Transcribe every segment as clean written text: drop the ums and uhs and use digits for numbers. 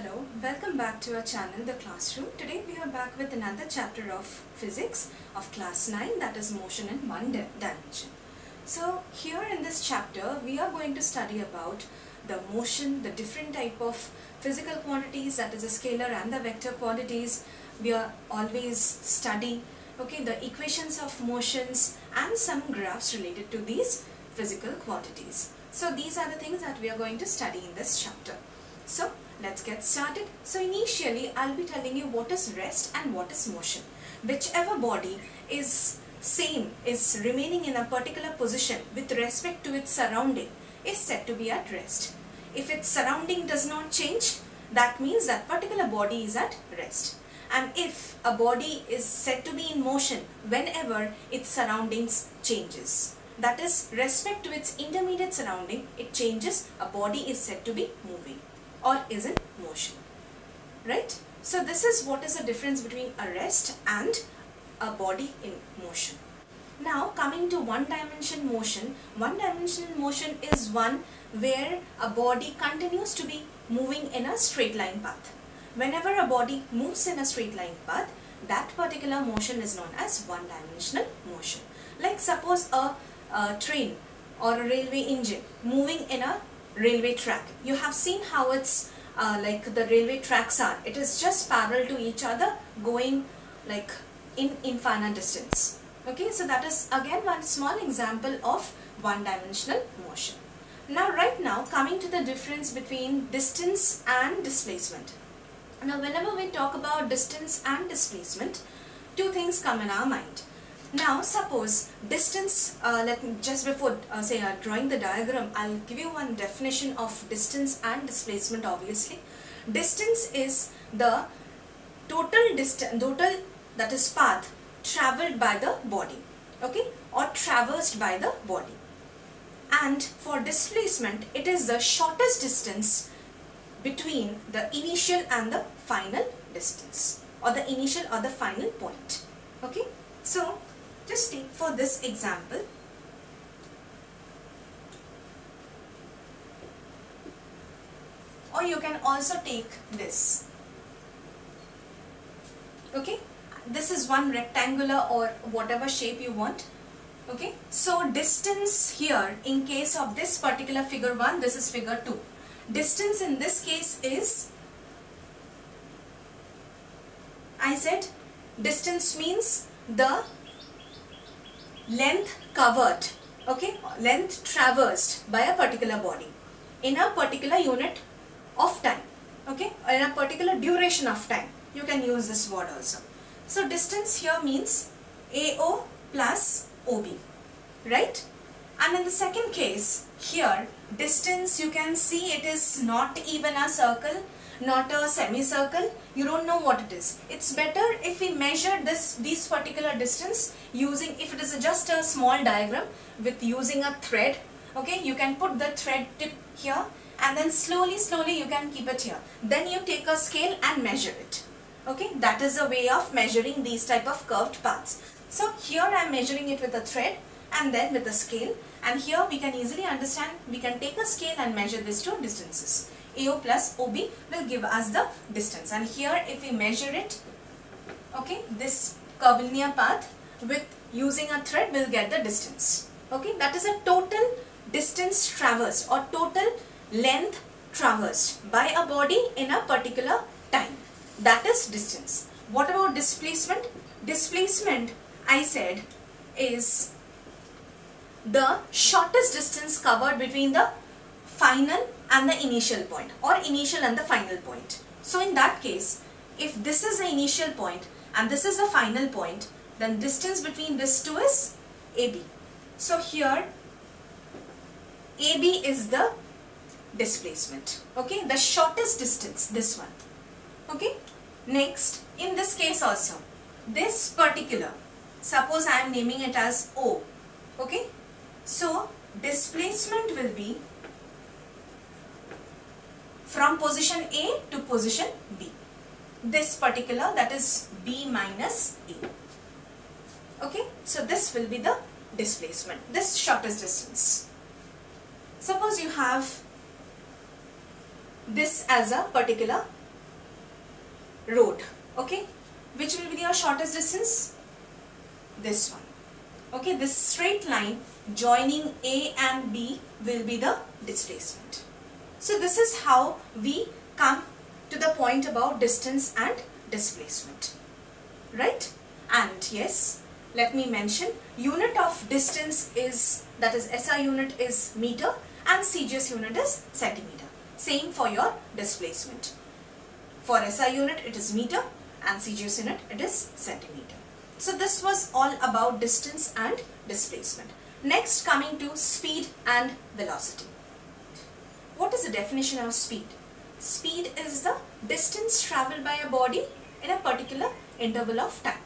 Hello, welcome back to our channel, The Classroom. Today we are back with another chapter of physics of class 9, that is motion in one dimension. So here in this chapter we are going to study about the motion, the different type of physical quantities, that is the scalar and the vector quantities. We are always study the equations of motions and some graphs related to these physical quantities. So these are the things that we are going to study in this chapter. So let's get started. So initially I'll be telling you what is rest and what is motion. Whichever body is same, is remaining in a particular position with respect to its surrounding, is said to be at rest. If its surrounding does not change, that means that particular body is at rest. And if a body is said to be in motion whenever its surroundings changes, that is respect to its intermediate surrounding, it changes, a body is said to be moving or is in motion, right? So this is what is the difference between a rest and a body in motion. Now coming to one-dimensional motion is one where a body continues to be moving in a straight line path. Whenever a body moves in a straight line path, that particular motion is known as one-dimensional motion. Like suppose a train or a railway engine moving in a railway track. You have seen how it's like the railway tracks are. It is just parallel to each other, going like in infinite distance. Okay, so that is again one small example of one-dimensional motion. Right now coming to the difference between distance and displacement. Now whenever we talk about distance and displacement, two things come in our mind. Now suppose distance, let me just before drawing the diagram, I'll give you one definition of distance and displacement. Obviously distance is the total distance, that is path travelled by the body, okay, or traversed by the body. And for displacement, it is the shortest distance between the initial and the final distance, or the initial or the final point. Okay, so just take for this example, or you can also take this. Okay, this is one rectangular or whatever shape you want. Okay, so distance here in case of this particular figure 1, this is figure 2. Distance in this case is, I said distance means the length covered, okay, length traversed by a particular body in a particular unit of time, okay, or in a particular duration of time. You can use this word also. So distance here means AO plus OB, right? And in the second case here, distance, you can see it is not even a circle, not a semicircle. You don't know what it is. It's better if we measure these particular distance using, if it is just a small diagram with using a thread, okay, you can put the thread tip here and then slowly you can keep it here. Then you take a scale and measure it. Okay, that is a way of measuring these type of curved paths. So here I am measuring it with a thread and then with a scale, and here we can easily understand, we can take a scale and measure these two distances. AO plus OB will give us the distance, and here if we measure it, okay, this curvilinear path with using a thread will get the distance. Okay, that is a total distance traversed or total length traversed by a body in a particular time. That is distance. What about displacement? Displacement, I said, is the shortest distance covered between the final and the initial point, or initial and the final point. So in that case, if this is the initial point and this is the final point, then distance between these two is AB. So here AB is the displacement, okay, the shortest distance, this one. Okay, next in this case also, this particular, suppose I am naming it as O, okay, so displacement will be from position A to position B, this particular, that is B minus A. Okay, so this will be the displacement, this shortest distance. Suppose you have this as a particular road. Okay, which will be your shortest distance? This one. Okay, this straight line joining A and B will be the displacement. So this is how we come to the point about distance and displacement, right? And yes, let me mention, unit of distance is, that is SI unit is meter and CGS unit is centimeter. Same for your displacement. For SI unit it is meter and CGS unit it is centimeter. So this was all about distance and displacement. Next, coming to speed and velocity. What is the definition of speed? Speed is the distance traveled by a body in a particular interval of time.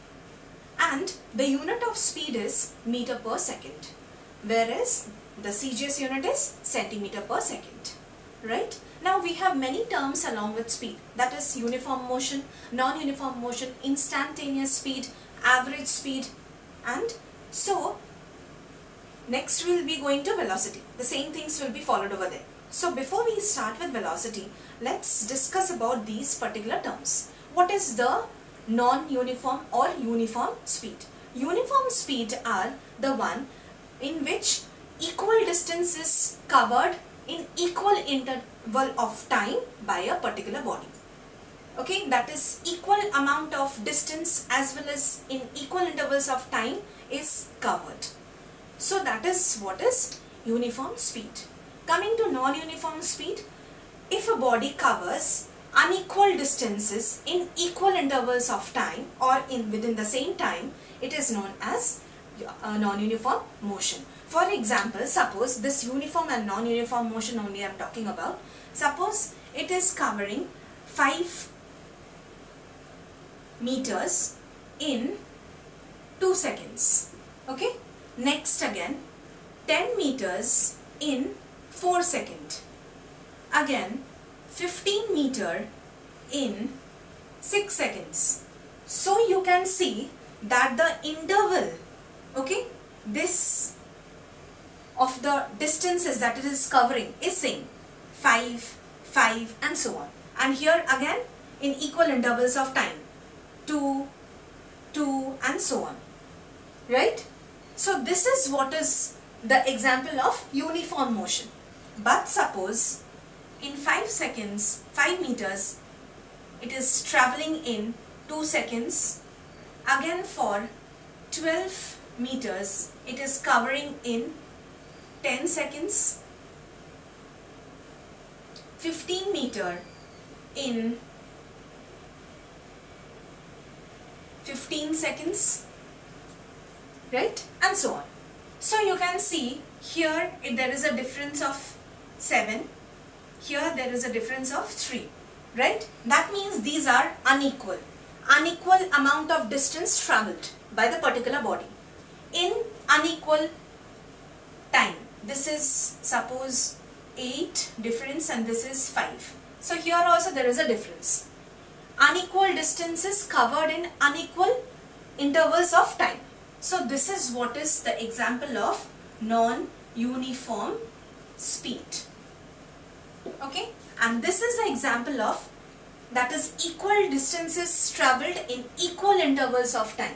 And the unit of speed is meter per second, whereas the CGS unit is centimeter per second, right? Now we have many terms along with speed, that is uniform motion, non-uniform motion, instantaneous speed, average speed, and so next we will be going to velocity. The same things will be followed over there. So before we start with velocity, let's discuss about these particular terms. What is the non-uniform or uniform speed? Uniform speed are the one in which equal distance is covered in equal interval of time by a particular body. Okay, that is equal amount of distance as well as in equal intervals of time is covered. So that is what is uniform speed. Coming to non-uniform speed, if a body covers unequal distances in equal intervals of time or within the same time, it is known as non-uniform motion. For example, suppose this uniform and non-uniform motion only I am talking about. Suppose it is covering 5 meters in 2 seconds. Okay. Next again 10 meters in 4 seconds. Again 15 meter in 6 seconds. So you can see that the interval, okay, this of the distances that it is covering is same, 5, 5 and so on. And here again in equal intervals of time, 2, 2 and so on, right? So this is what is the example of uniform motion. But suppose in 5 seconds, 5 meters, it is traveling in 2 seconds. Again for 12 meters, it is covering in 10 seconds. 15 meter in 15 seconds, right? And so on. So you can see here there is a difference of 7. Here there is a difference of 3, right? That means these are unequal. Unequal amount of distance travelled by the particular body in unequal time. This is suppose 8 difference and this is 5. So here also there is a difference. Unequal distances covered in unequal intervals of time. So this is what is the example of non-uniform speed. Okay, and this is the example of, that is equal distances travelled in equal intervals of time.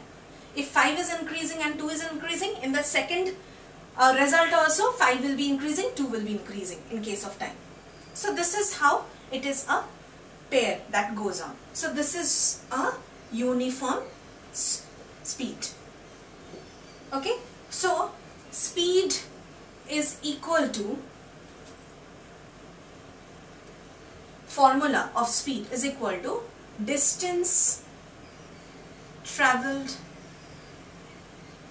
If 5 is increasing and 2 is increasing, in the second result also 5 will be increasing, 2 will be increasing in case of time. So this is how it is a pair that goes on. So this is a uniform speed. Okay, so speed is equal to, formula of speed is equal to distance travelled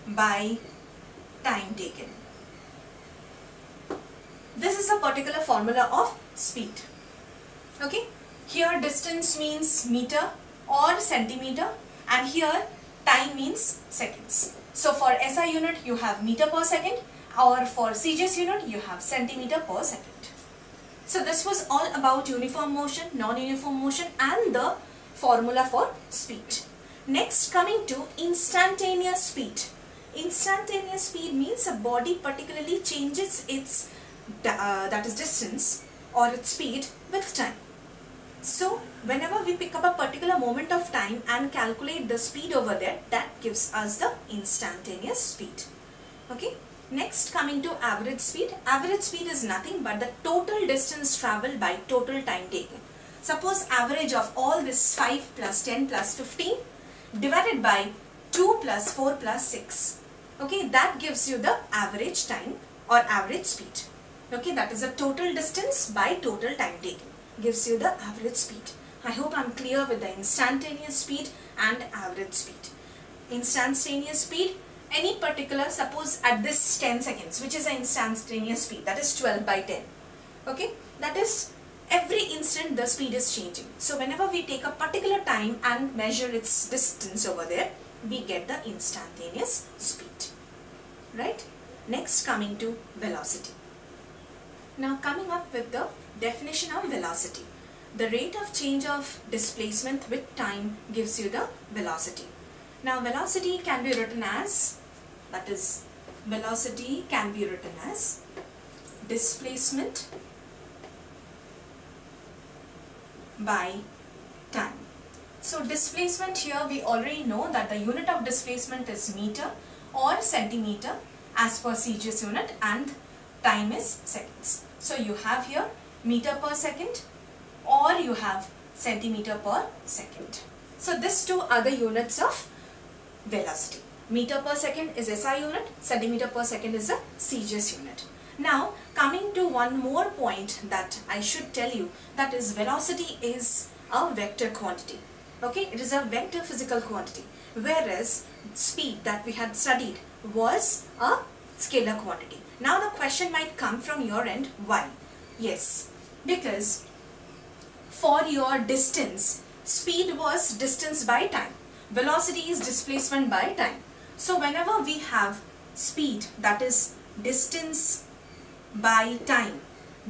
by time taken. This is a particular formula of speed. Okay, here distance means meter or centimeter and here time means seconds. So for SI unit you have meter per second, or for CGS unit you have centimeter per second. So this was all about uniform motion, non-uniform motion and the formula for speed. Next, coming to instantaneous speed. Instantaneous speed means a body particularly changes its that is distance or its speed with time. So whenever we pick up a particular moment of time and calculate the speed over there, that gives us the instantaneous speed. Okay. Next, coming to average speed. Average speed is nothing but the total distance traveled by total time taken. Suppose average of all this 5 plus 10 plus 15 divided by 2 plus 4 plus 6. Okay, that gives you the average time or average speed. Okay, that is a total distance by total time taken. Gives you the average speed. I hope I'm clear with the instantaneous speed and average speed. Instantaneous speed, any particular, suppose at this 10 seconds, which is an instantaneous speed, that is 12 by 10. Okay, that is every instant the speed is changing. So whenever we take a particular time and measure its distance over there, we get the instantaneous speed. Right? Next, coming to velocity. Now coming up with the definition of velocity. The rate of change of displacement with time gives you the velocity. Now velocity can be written as, that is, velocity can be written as displacement by time. So displacement here, we already know that the unit of displacement is meter or centimeter as per CGS unit, and time is seconds. So you have here meter per second or you have centimeter per second. So these two are the units of velocity. Meter per second is SI unit, centimeter per second is a CGS unit. Now coming to one more point that I should tell you, that is velocity is a vector quantity. Okay, it is a vector physical quantity, whereas speed that we had studied was a scalar quantity. Now the question might come from your end, why? Yes, because for your distance, speed was distance by time, velocity is displacement by time. So whenever we have speed, that is distance by time,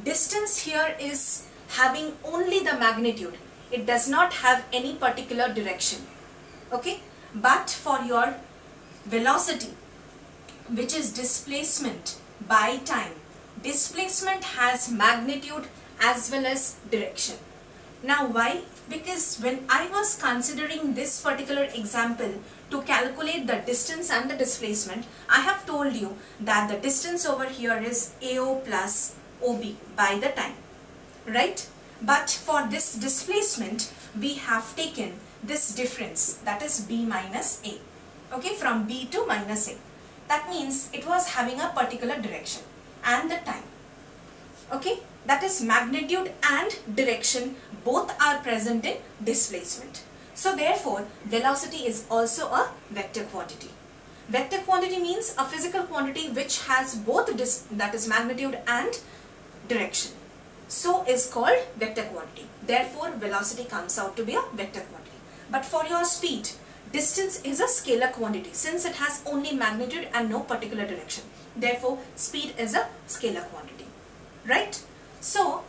distance here is having only the magnitude, it does not have any particular direction. Okay, but for your velocity, which is displacement by time, displacement has magnitude as well as direction. Now why? Because when I was considering this particular example to calculate the distance and the displacement, I have told you that the distance over here is AO plus OB by the time, right? But for this displacement, we have taken this difference, that is B minus A, okay, from B to minus A. That means it was having a particular direction and the time, okay, that is magnitude and direction both are present in displacement. So therefore, velocity is also a vector quantity. Vector quantity means a physical quantity which has both that is magnitude and direction. So is called vector quantity. Therefore, velocity comes out to be a vector quantity. But for your speed, distance is a scalar quantity since it has only magnitude and no particular direction. Therefore, speed is a scalar quantity, right? So,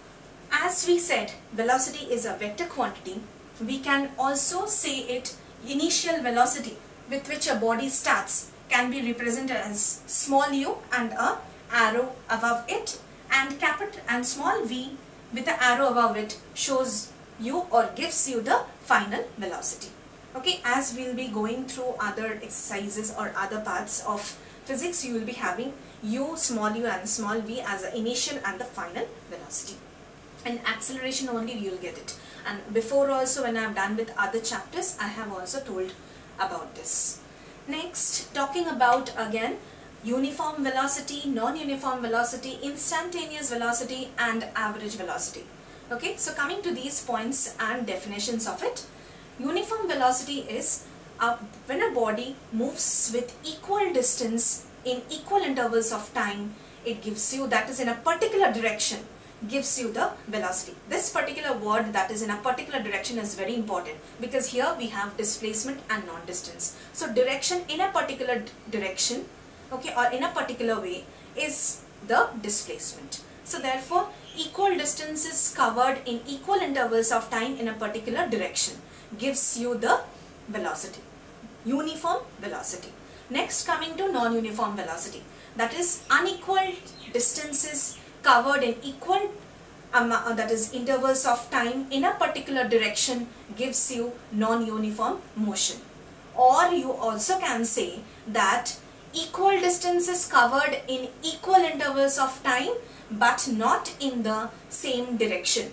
as we said, velocity is a vector quantity. We can also say it initial velocity with which a body starts can be represented as small u and a arrow above it, and capital and small v with the arrow above it shows you or gives you the final velocity. Okay, as we will be going through other exercises or other parts of physics, you will be having u, small u and small v as the initial and the final velocity. In acceleration only you will get it. And before also, when I am done with other chapters, I have also told about this. Next, talking about again uniform velocity, non-uniform velocity, instantaneous velocity and average velocity. Okay, so coming to these points and definitions of it. Uniform velocity is when a body moves with equal distance in equal intervals of time, it gives you, that is in a particular direction, gives you the velocity. This particular word, that is in a particular direction, is very important because here we have displacement and non-distance. So direction in a particular direction, okay, or in a particular way is the displacement. So therefore, equal distances covered in equal intervals of time in a particular direction gives you the velocity, uniform velocity. Next, coming to non-uniform velocity, that is unequal distances covered in equal that is intervals of time in a particular direction gives you non-uniform motion. Or you also can say that equal distances covered in equal intervals of time but not in the same direction.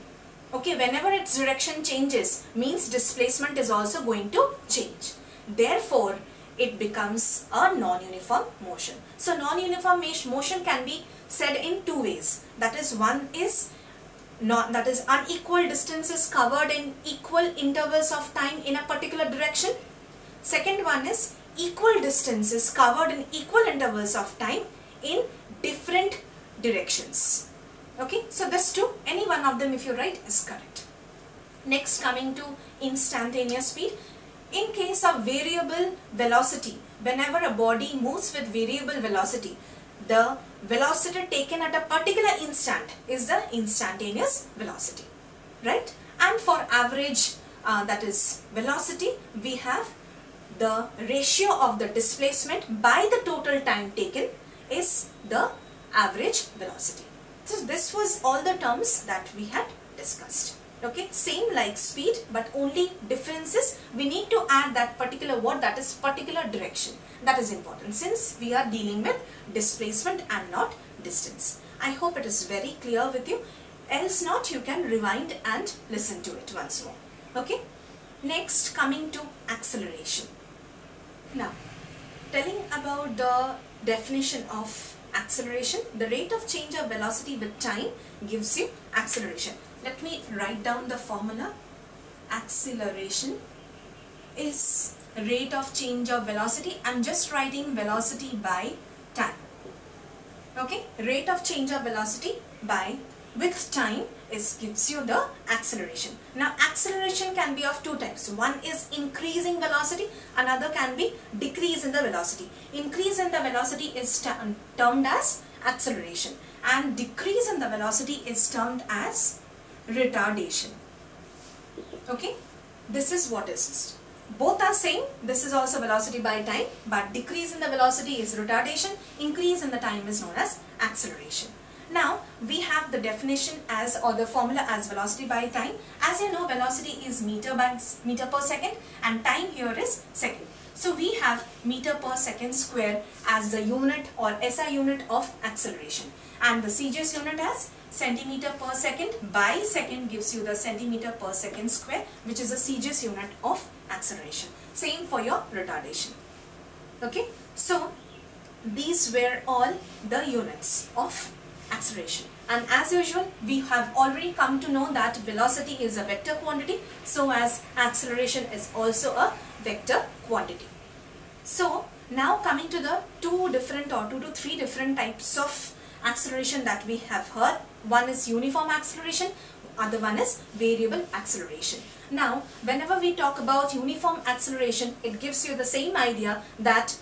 Okay, whenever its direction changes means displacement is also going to change. Therefore, it becomes a non-uniform motion. So, non-uniform motion can be said in two ways. That is, one is unequal distances covered in equal intervals of time in a particular direction. Second one is equal distances covered in equal intervals of time in different directions. Okay, so this two, any one of them if you write is correct. Next, coming to instantaneous speed. In case of variable velocity, whenever a body moves with variable velocity, the velocity taken at a particular instant is the instantaneous velocity, right? And for average, that is velocity, we have the ratio of the displacement by the total time taken is the average velocity. So this was all the terms that we had discussed. Okay, same like speed, but only difference is we need to add that particular word, that is particular direction. That is important since we are dealing with displacement and not distance. I hope it is very clear with you. Else not, you can rewind and listen to it once more. Okay. Next, coming to acceleration. Now, telling about the definition of acceleration, the rate of change of velocity with time gives you acceleration. Let me write down the formula. Acceleration is rate of change of velocity. I am just writing velocity by time. Okay, rate of change of velocity by with time gives you the acceleration. Now acceleration can be of two types. One is increasing velocity, another can be decrease in the velocity. Increase in the velocity is termed as acceleration and decrease in the velocity is termed as retardation. Okay, this is what is. Both are same. This is also velocity by time, but decrease in the velocity is retardation, increase in the time is known as acceleration. Now we have the definition as, or the formula as, velocity by time. As you know, velocity is meter per second and time here is second. So we have meter per second square as the unit or SI unit of acceleration, and the CGS unit as centimeter per second by second gives you the centimeter per second square, which is a CGS unit of acceleration. Same for your retardation. Okay, so these were all the units of acceleration, and as usual we have already come to know that velocity is a vector quantity, so as acceleration is also a vector quantity. So now coming to the two to three different types of acceleration that we have heard. One is uniform acceleration, other one is variable acceleration. Now whenever we talk about uniform acceleration, it gives you the same idea that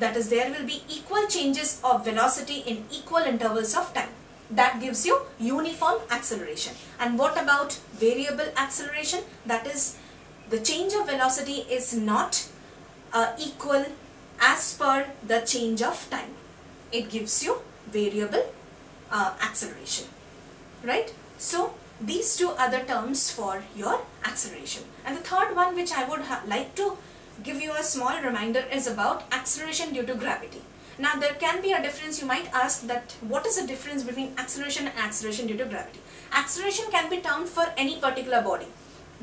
is there will be equal changes of velocity in equal intervals of time. That gives you uniform acceleration. And what about variable acceleration? That is, the change of velocity is not equal as per the change of time. It gives you variable acceleration, right? So these two other terms for your acceleration. And the third one which I would like to give you a small reminder is about acceleration due to gravity. Now there can be a difference. You might ask that what is the difference between acceleration and acceleration due to gravity? Acceleration can be termed for any particular body,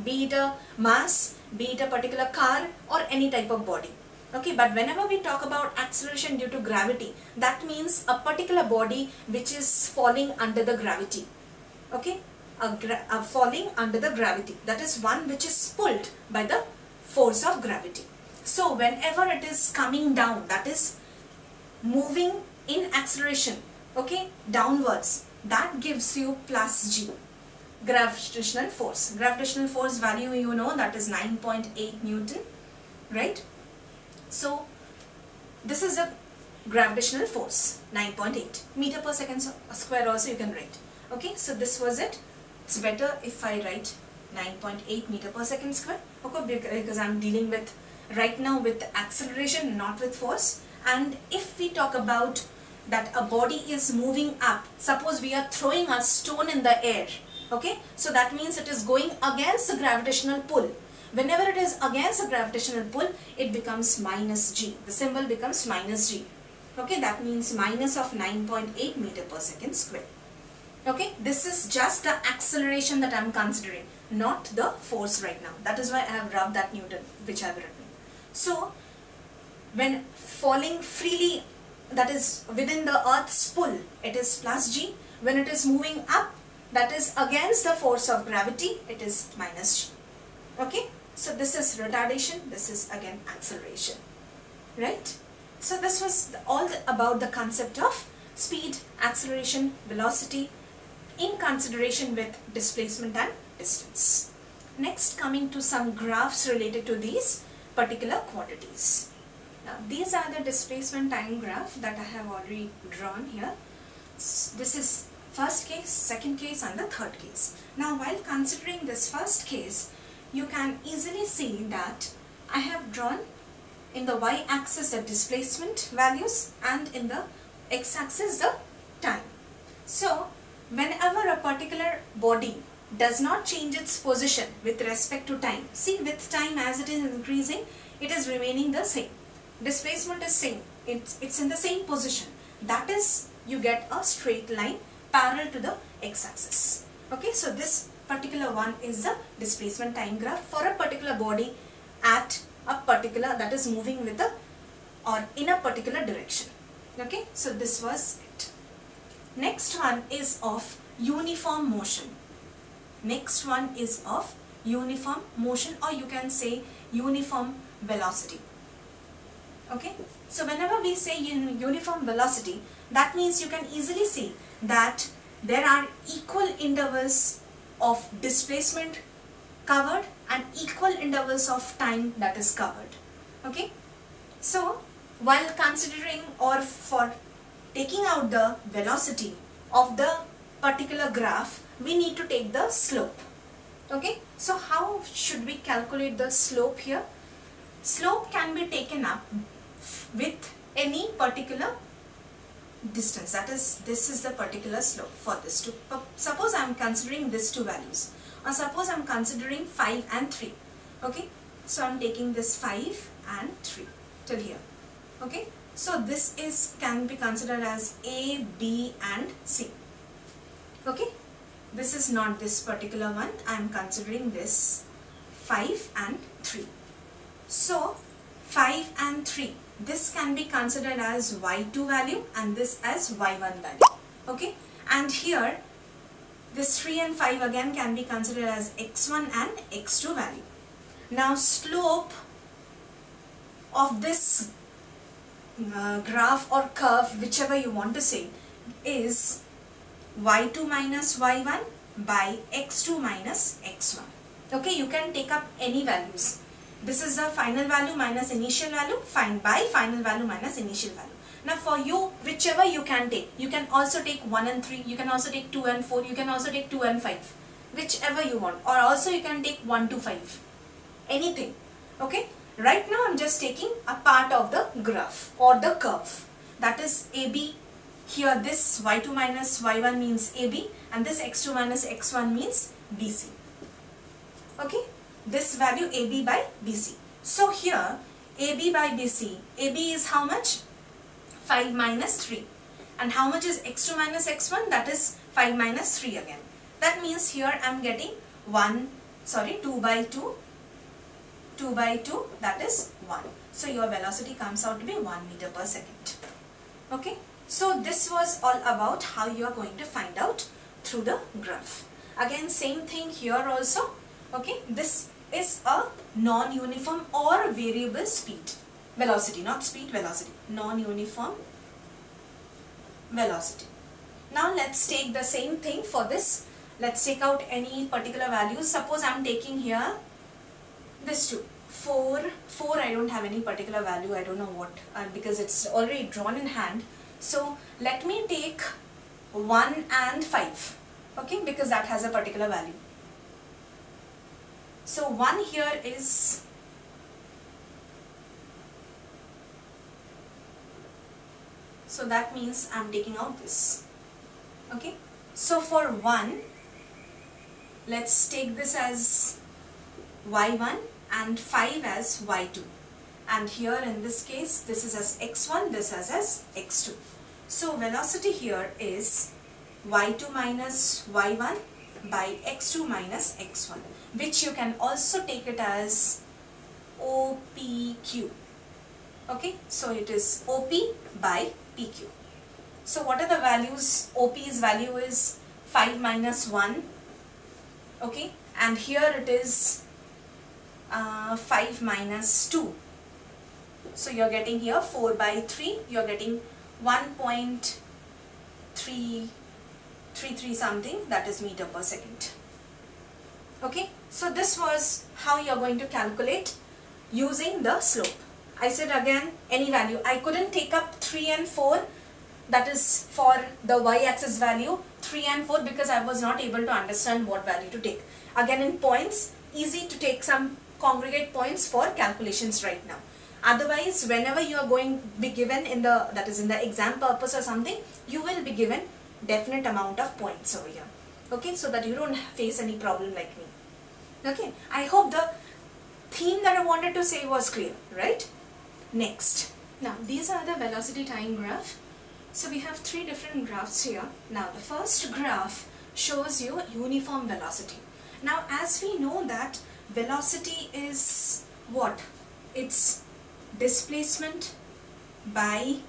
be it a mass, be it a particular car or any type of body. Okay, but whenever we talk about acceleration due to gravity, that means a particular body which is falling under the gravity. Okay, falling under the gravity, that is one which is pulled by the force of gravity. So whenever it is coming down, that is moving in acceleration, okay, downwards, that gives you plus g, gravitational force. Gravitational force value you know, that is 9.8 Newton, right? So this is a gravitational force, 9.8 meter per second square also you can write. Okay, so this was it. It's better if I write 9.8 meter per second square, okay, because I'm dealing with right now with acceleration, not with force. And if we talk about that a body is moving up, suppose we are throwing a stone in the air, okay, so that means it is going against the gravitational pull. Whenever it is against the gravitational pull, it becomes minus g. The symbol becomes minus g. Okay, that means minus of 9.8 meter per second square. Okay, this is just the acceleration that I am considering, not the force right now. That is why I have rubbed that Newton, which I have written. So, when falling freely, that is within the earth's pull, it is plus g. When it is moving up, that is against the force of gravity, it is minus g. Okay, so this is retardation, this is again acceleration, right? So this was all about the concept of speed, acceleration, velocity in consideration with displacement and distance. Next, coming to some graphs related to these particular quantities. Now these are the displacement time graph that I have already drawn here. This is first case, second case and the third case. Now while considering this first case, you can easily see that I have drawn in the y-axis the displacement values and in the x-axis the time. So whenever a particular body does not change its position with respect to time, see with time as it is increasing, it is remaining the same. Displacement is same, it's in the same position. That is, you get a straight line parallel to the x-axis. Okay, so this particular one is the displacement time graph for a particular body at a particular, that is moving with a or in a particular direction. Okay, so this was it. Next one is of uniform motion. Next one is of uniform motion, or you can say uniform velocity. Okay, so whenever we say uniform velocity, that means you can easily see that there are equal intervals of displacement covered and equal intervals of time that is covered. Okay, so while considering or for taking out the velocity of the particular graph, we need to take the slope. Okay, so how should we calculate the slope here? Slope can be taken up with any particular distance, that is, this is the particular slope for this two. Suppose I am considering these two values, or suppose I am considering 5 and 3. Okay, so I am taking this 5 and 3 till here. Okay, so this is can be considered as A, B and C. Okay, this is not this particular one, I am considering this 5 and 3. So 5 and 3, this can be considered as y2 value and this as y1 value. Okay, and here this 3 and 5 again can be considered as x1 and x2 value. Now slope of this graph or curve, whichever you want to say, is y2 minus y1 by x2 minus x1. Okay, you can take up any values. This is the final value minus initial value, find by final value minus initial value. Now for you, whichever you can take, you can also take 1 and 3, you can also take 2 and 4, you can also take 2 and 5, whichever you want, or also you can take 1 to 5, anything. Okay, right now I am just taking a part of the graph or the curve, that is AB. Here this y2 minus y1 means AB and this x2 minus x1 means BC. Okay, this value AB by BC. So here AB by BC, AB is how much? 5 minus 3. And how much is x2 minus x1? That is 5 minus 3 again. That means here I am getting 2 by 2, 2 by 2, that is 1. So your velocity comes out to be 1 meter per second. Okay, so this was all about how you are going to find out through the graph. Again, same thing here also. Okay, this is a non-uniform or variable speed. Velocity, not speed, velocity. Non-uniform velocity. Now let's take the same thing for this. Let's take out any particular values. Suppose I am taking here this 2. 4 I don't have any particular value, I don't know what, because it's already drawn in hand. So let me take 1 and 5, okay, because that has a particular value. So 1 here is So that means I'm taking out this. Okay. So for 1, let's take this as y1 and 5 as y2. And here in this case, this is as x1, this is as x2. So velocity here is y2 minus y1 by x2 minus x1, which you can also take it as OPQ. Okay, so it is OP by PQ. So what are the values? OP's value is 5 minus 1. Okay, and here it is 5 minus 2. So you're getting here 4 by 3. You're getting 1.333 something, that is meter per second. Okay, so this was how you're going to calculate using the slope. I said again, any value. I couldn't take up 3 and 4, that is for the y-axis value, 3 and 4, because I was not able to understand what value to take. Again, in points, easy to take some congregate points for calculations right now. Otherwise, whenever you are going to be given in the, that is in the exam purpose or something, you will be given definite amount of points over here. Okay, so that you don't face any problem like me. Okay, I hope the theme that I wanted to say was clear, right? Next. Now, these are the velocity time graph. So we have 3 different graphs here. Now, the first graph shows you uniform velocity. Now, as we know that velocity is what? It's displacement by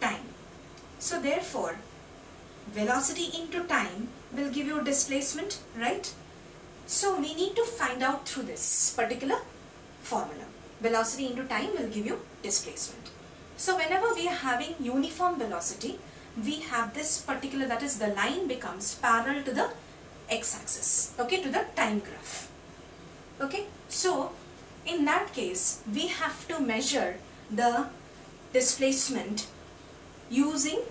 time. So therefore, velocity into time will give you displacement, right? So we need to find out through this particular formula. Velocity into time will give you displacement. So whenever we are having uniform velocity, we have this particular, that is the line becomes parallel to the x-axis, okay, to the time graph. Okay, so in that case, we have to measure the displacement using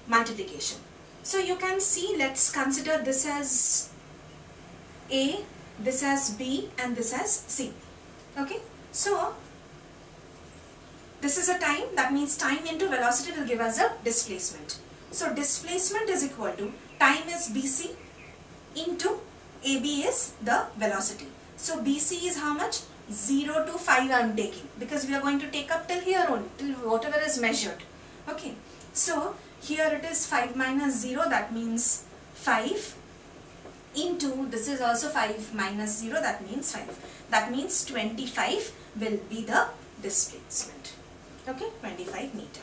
multiplication. So you can see, let's consider this as A, this as B, and this as C. Okay, so this is a time, that means time into velocity will give us a displacement. So displacement is equal to time is BC into AB is the velocity. So BC is how much? 0 to 5 I am taking, because we are going to take up till here only, till whatever is measured. Okay, so here it is 5 minus 0, that means 5 into, this is also 5 minus 0, that means 5. That means 25 will be the displacement. Okay, 25 meter.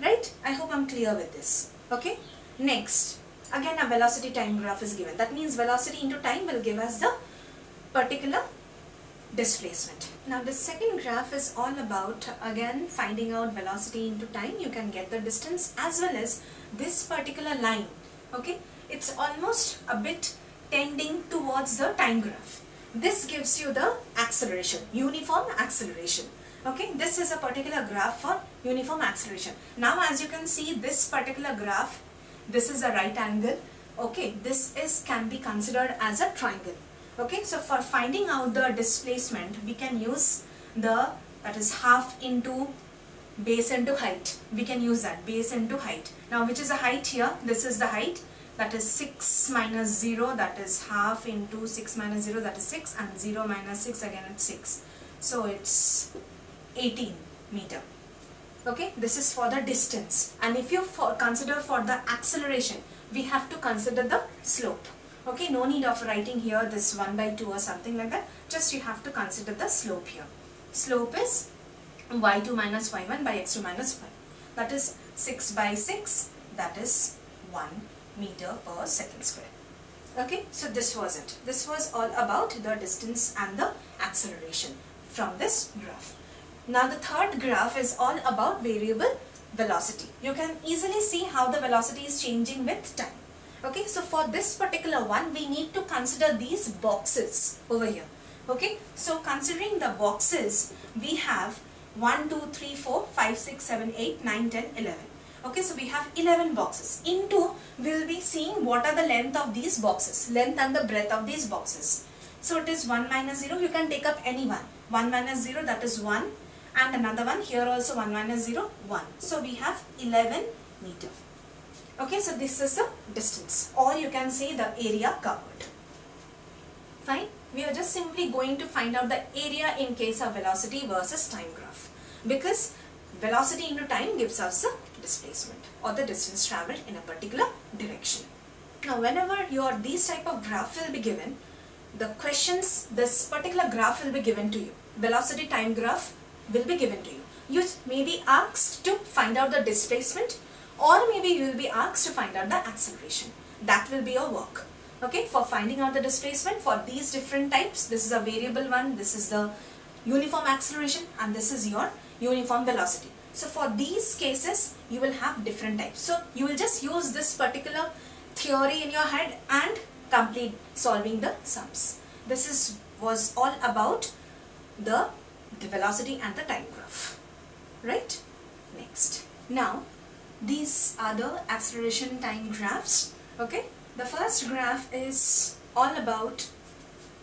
Right? I hope I'm clear with this. Okay, next, again a velocity time graph is given. That means velocity into time will give us the particular displacement. Now the second graph is all about again finding out velocity into time. You can get the distance as well as this particular line. Okay, it's almost a bit tending towards the time graph. This gives you the acceleration, uniform acceleration. Okay, this is a particular graph for uniform acceleration. Now as you can see, this particular graph, this is a right angle. Okay, this is can be considered as a triangle. Okay, so for finding out the displacement, we can use the, that is half into base into height. We can use that, base into height. Now which is the height here? This is the height, that is 6 minus 0, that is half into 6 minus 0, that is 6, and 0 minus 6, again it's 6. So it's 18 meter. Okay, this is for the distance. And if you consider for the acceleration, we have to consider the slope. Okay, no need of writing here this 1 by 2 or something like that. Just you have to consider the slope here. Slope is y2 minus y1 by x2 minus y. That is 6 by 6. That is 1 meter per second square. Okay, so this was it. This was all about the distance and the acceleration from this graph. Now the third graph is all about variable velocity. You can easily see how the velocity is changing with time. Okay, so for this particular one, we need to consider these boxes over here. Okay, so considering the boxes, we have 1, 2, 3, 4, 5, 6, 7, 8, 9, 10, 11. Okay, so we have 11 boxes. Into, we will be seeing what are the length of these boxes, length and the breadth of these boxes. So it is 1 minus 0, you can take up any one. 1 minus 0, that is 1. and another one here also 1 minus 0, 1. So we have 11 meter. Okay, so this is the distance, or you can say the area covered. Fine. We are just simply going to find out the area in case of velocity versus time graph, because velocity into time gives us the displacement or the distance traveled in a particular direction. Now whenever these type of graph will be given, the questions, this particular graph will be given to you. Velocity time graph will be given to you. You may be asked to find out the displacement, or maybe you will be asked to find out the acceleration. That will be your work. Okay, for finding out the displacement for these different types, this is a variable one, this is the uniform acceleration, and this is your uniform velocity. So for these cases, you will have different types. So you will just use this particular theory in your head and complete solving the sums. This was all about the velocity and the time graph. Right? Next. Now, these are the acceleration time graphs. Okay? The first graph is all about,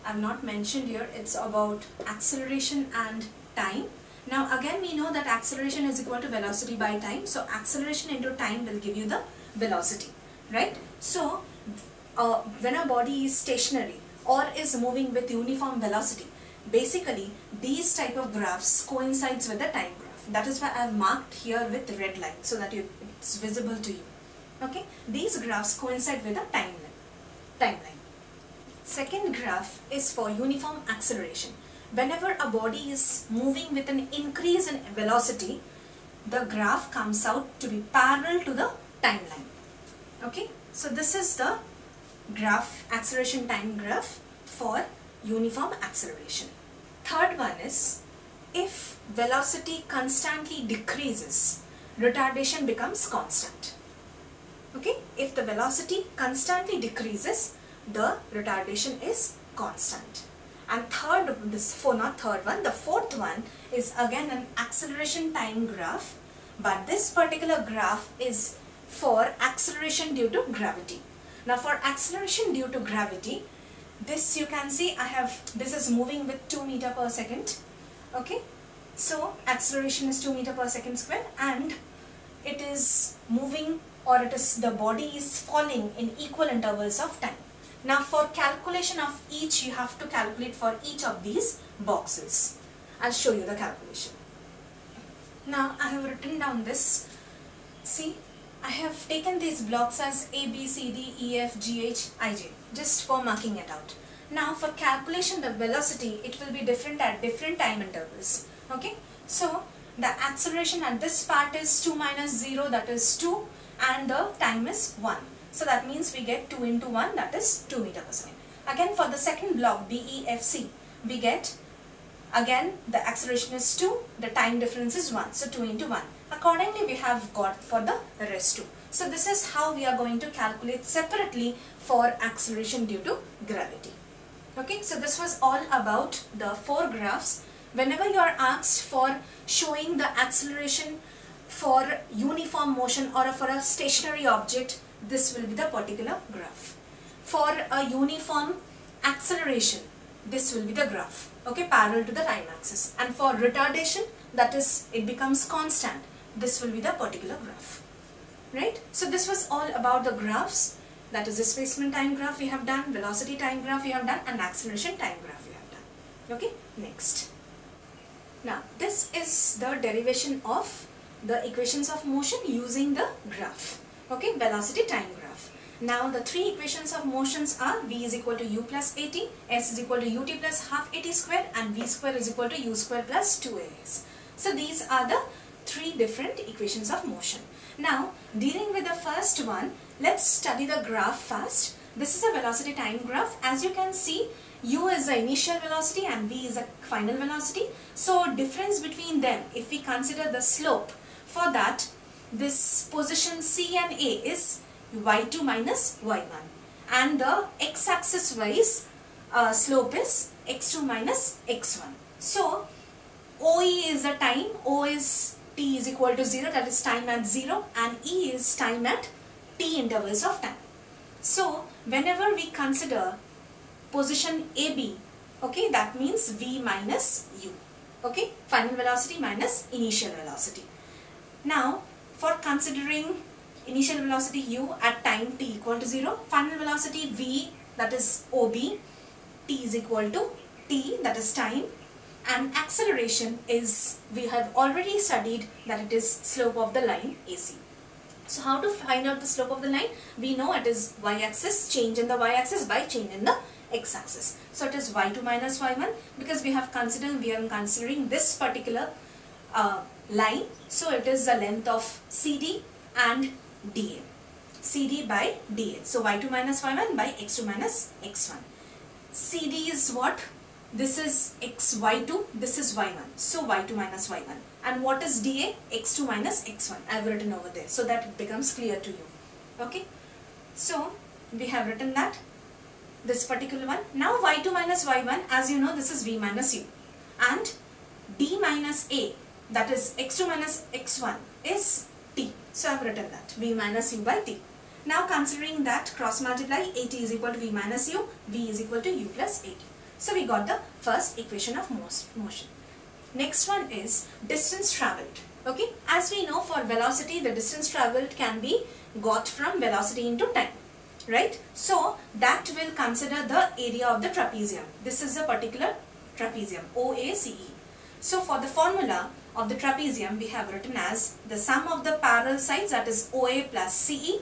I've not mentioned here, it's about acceleration and time. Now again we know that acceleration is equal to velocity by time. So acceleration into time will give you the velocity, right? So when a body is stationary or is moving with uniform velocity, basically these type of graphs coincides with the time graph. That is why I have marked here with the red line so that it's visible to you. Okay, these graphs coincide with the timeline. Second graph is for uniform acceleration. Whenever a body is moving with an increase in velocity, the graph comes out to be parallel to the timeline. Okay, so this is the graph, acceleration time graph for uniform acceleration. Third one is, if velocity constantly decreases, retardation becomes constant. Okay, if the velocity constantly decreases, the retardation is constant. And the fourth one is again an acceleration time graph, but this particular graph is for acceleration due to gravity. Now for acceleration due to gravity, this you can see this is moving with 2 meter per second. Okay, so acceleration is 2 meter per second square, and it is moving, or the body is falling in equal intervals of time. Now for calculation of each, you have to calculate for each of these boxes. I'll show you the calculation. Now I have written down this. See, I have taken these blocks as A, B, C, D, E, F, G, H, I, J, just for marking it out. Now for calculation, the velocity, it will be different at different time intervals. Okay, so the acceleration at this part is 2 minus 0, that is 2, and the time is 1. So that means we get 2 into 1, that is 2 meter per second. Again for the second block, B, E, F, C, we get, again the acceleration is 2, the time difference is 1, so 2 into 1. Accordingly we have got for the rest 2. So this is how we are going to calculate separately for acceleration due to gravity. Okay, so this was all about the 4 graphs. Whenever you are asked for showing the acceleration for uniform motion or for a stationary object, this will be the particular graph. For a uniform acceleration, this will be the graph, okay, parallel to the time axis. And for retardation, that is, it becomes constant, this will be the particular graph, right? So this was all about the graphs, that is displacement time graph we have done, velocity time graph we have done, and acceleration time graph we have done. Okay, next. Now this is the derivation of the equations of motion using the graph. Okay, velocity time graph. Now the 3 equations of motions are v is equal to u plus at, s is equal to ut plus half at square, and v square is equal to u square plus 2as. So these are the 3 different equations of motion. Now dealing with the first one, let's study the graph first. This is a velocity time graph. As you can see, u is the initial velocity and v is the final velocity. So difference between them, if we consider the slope, for that this position C and A is y2 minus y1, and the x-axis wise slope is x2 minus x1. So OE is the time, O is t is equal to 0, that is time at 0, and E is time at t intervals of time. So whenever we consider position AB, okay, that means V minus U. Okay, final velocity minus initial velocity. Now, for considering initial velocity u at time t equal to 0, final velocity v, that is OB, t is equal to t, that is time, and acceleration is, we have already studied that it is slope of the line AC. So how to find out the slope of the line? We know it is y-axis, change in the y-axis by change in the x-axis. So it is y2 minus y1, because we are considering this particular line. So it is the length of CD and DA. CD by DA. So y2 minus y1 by x2 minus x1. CD is what? This is y2, this is y1. So y2 minus y1. And what is DA? x2 minus x1. I have written over there so that it becomes clear to you. Okay. So we have written that, this particular one. Now y2 minus y1, as you know, this is v minus u. And d minus a, that is x2 minus x1, is t. So I have written that, v minus u by t. Now considering that, cross multiply, at is equal to v minus u, v is equal to u plus at. So we got the first equation of motion. Next one is distance travelled. Okay, as we know, for velocity, the distance travelled can be got from velocity into time, right? So that will consider the area of the trapezium. This is a particular trapezium, OACE. So for the formula of the trapezium, we have written as the sum of the parallel sides, that is OA plus CE,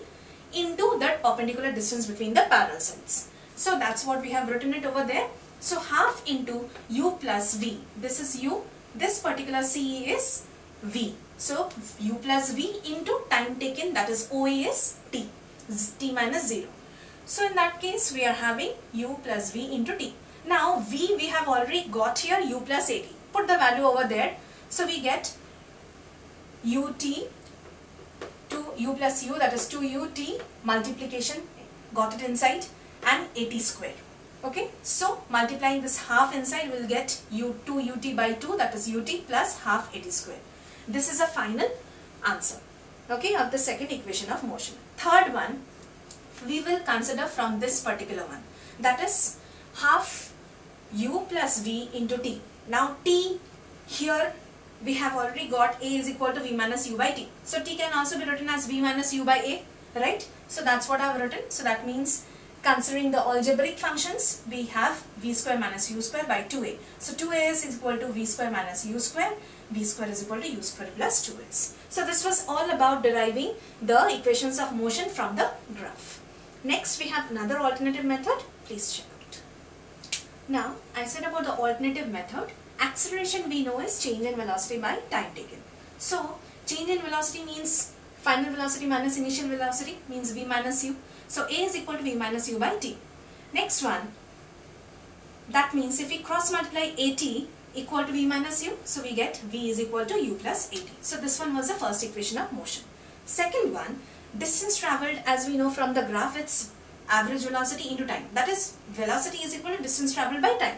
into that perpendicular distance between the parallel sides. So that's what we have written it over there. So half into u plus v. This is u. This particular CE is v. So u plus v into time taken, that is OA is t. T minus 0. So in that case, we are having u plus v into t. Now v we have already got here, u plus at. Put the value over there. So we get ut to u plus u, that is 2ut multiplication, got it inside, and at square. Okay, so multiplying this half inside, will get u2ut by 2, that is ut plus half at square. This is a final answer, okay, of the second equation of motion. Third one, we will consider from this particular one, that is half u plus v into t. Now t, here we have already got a is equal to v minus u by t. So t can also be written as v minus u by a, right? So that's what I have written. So that means, considering the algebraic functions, we have v square minus u square by 2a. So 2as is equal to v square minus u square, v square is equal to u square plus 2s. So this was all about deriving the equations of motion from the graph. Next we have another alternative method. Please check out. Now I said about the alternative method, acceleration we know is change in velocity by time taken. So change in velocity means final velocity minus initial velocity, means v minus u. So a is equal to v minus u by t. Next one, that means if we cross multiply at equal to v minus u, so we get v is equal to u plus at. So this one was the first equation of motion. Second one, distance travelled, as we know from the graph, it's average velocity into time. That is, velocity is equal to distance travelled by time,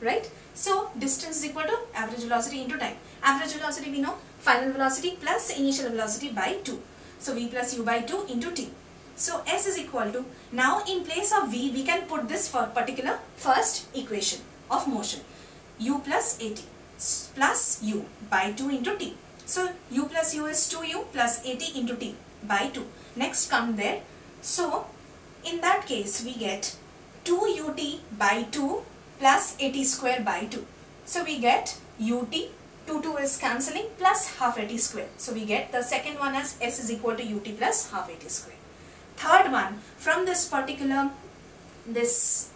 right? So distance is equal to average velocity into time. Average velocity we know, final velocity plus initial velocity by 2. So v plus u by 2 into t. So s is equal to, now in place of v, we can put this for particular first equation of motion, u plus at plus u by 2 into t. So u plus u is 2u plus at into t by 2. Next come there. So in that case we get 2ut by 2 plus at square by 2. So we get ut, 2 is cancelling, plus half at square. So we get the second one as s is equal to ut plus half at square. Third one, from this particular, this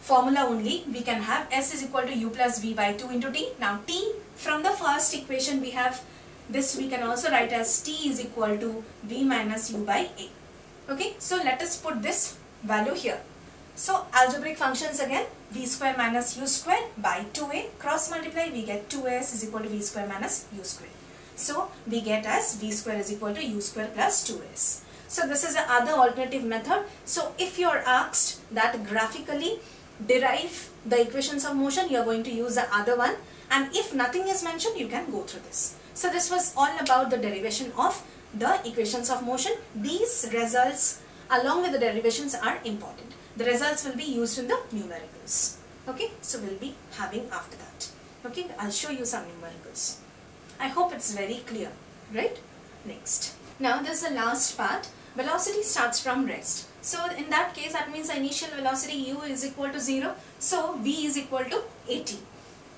formula only, we can have s is equal to u plus v by 2 into t. Now t, from the first equation we have this, we can also write as t is equal to v minus u by a. Okay, so let us put this value here. So algebraic functions again, v square minus u square by 2a, cross multiply, we get 2as is equal to v square minus u square. So we get as v square is equal to u square plus 2s. So this is the other alternative method. So if you are asked that graphically derive the equations of motion, you are going to use the other one, and if nothing is mentioned, you can go through this. So this was all about the derivation of the equations of motion. These results along with the derivations are important. The results will be used in the numericals. Okay, so we'll be having after that. Okay, I'll show you some numericals. I hope it's very clear, right? Next. Now this is the last part. Velocity starts from rest. So in that case, that means the initial velocity u is equal to 0. So v is equal to 80.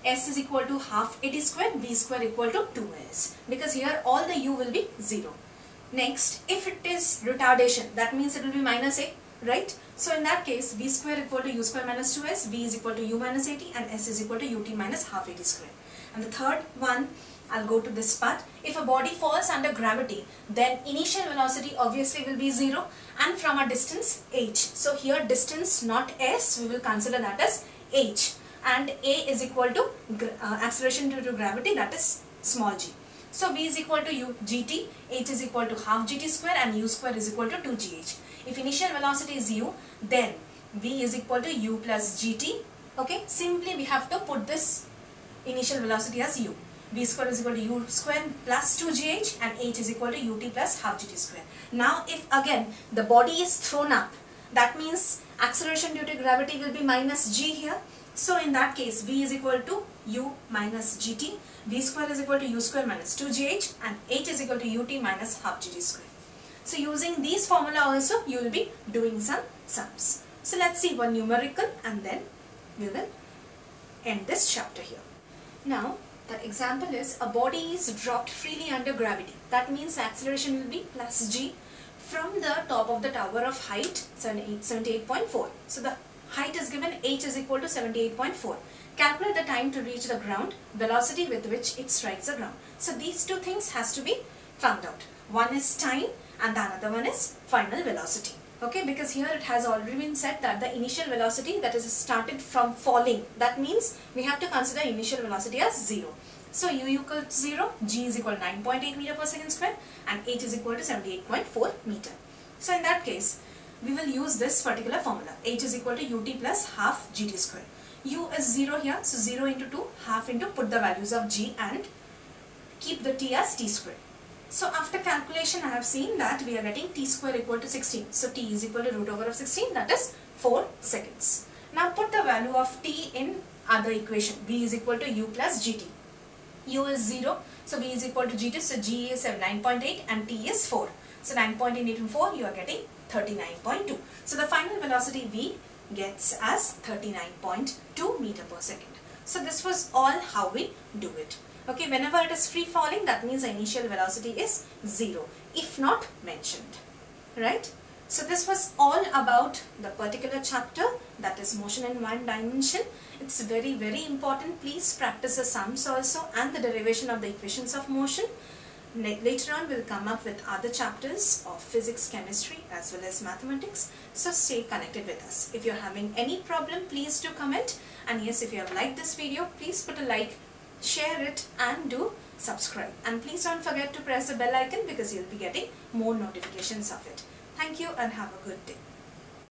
S is equal to half 80 square, v square equal to 2s. Because here all the u will be 0. Next, if it is retardation, that means it will be minus a, right? So in that case, v square equal to u square minus 2s, v is equal to u minus 80 and s is equal to ut minus half 80 square. And the third one, I'll go to this part. If a body falls under gravity, then initial velocity obviously will be 0 and from a distance h. So here distance not s, we will consider that as h. And a is equal to acceleration due to gravity, that is small g. So v is equal to u gt, h is equal to half gt square and u square is equal to 2gh. If initial velocity is u, then v is equal to u plus gt. Okay, simply we have to put this initial velocity as u. V square is equal to u square plus 2gh and h is equal to ut plus half gt square. Now if again the body is thrown up, that means acceleration due to gravity will be minus g here. So in that case, v is equal to u minus gt, v square is equal to u square minus 2gh and h is equal to ut minus half gt square. So using these formula also you will be doing some sums. So let's see one numerical and then we will end this chapter here. Now the example is a body is dropped freely under gravity. That means acceleration will be plus g from the top of the tower of height 78.4. So the height is given, h is equal to 78.4. Calculate the time to reach the ground, velocity with which it strikes the ground. So these two things has to be found out. One is time and the another one is final velocity. Okay, because here it has already been said that the initial velocity that is started from falling, that means we have to consider initial velocity as 0. So u equal to 0, g is equal to 9.8 meter per second square and h is equal to 78.4 meter. So in that case, we will use this particular formula. H is equal to ut plus half gt square. U is 0 here, so 0 into 2, half into put the values of g and keep the t as t square. So after calculation I have seen that we are getting t square equal to 16. So t is equal to root over of 16, that is 4 seconds. Now put the value of t in other equation. V is equal to u plus gt. U is 0, so v is equal to gt, so g is 9.8 and t is 4. So 9.8 into 4 you are getting 39.2. So the final velocity v gets as 39.2 meter per second. So this was all how we do it. Okay, whenever it is free falling, that means the initial velocity is 0, if not mentioned, right? So this was all about the particular chapter, that is motion in one dimension. It's very, very important. Please practice the sums also and the derivation of the equations of motion. Later on we'll come up with other chapters of physics, chemistry as well as mathematics. So stay connected with us. If you're having any problem, please do comment. And yes, if you have liked this video, please put a like, share it and do subscribe. And please don't forget to press the bell icon because you'll be getting more notifications of it. Thank you and have a good day.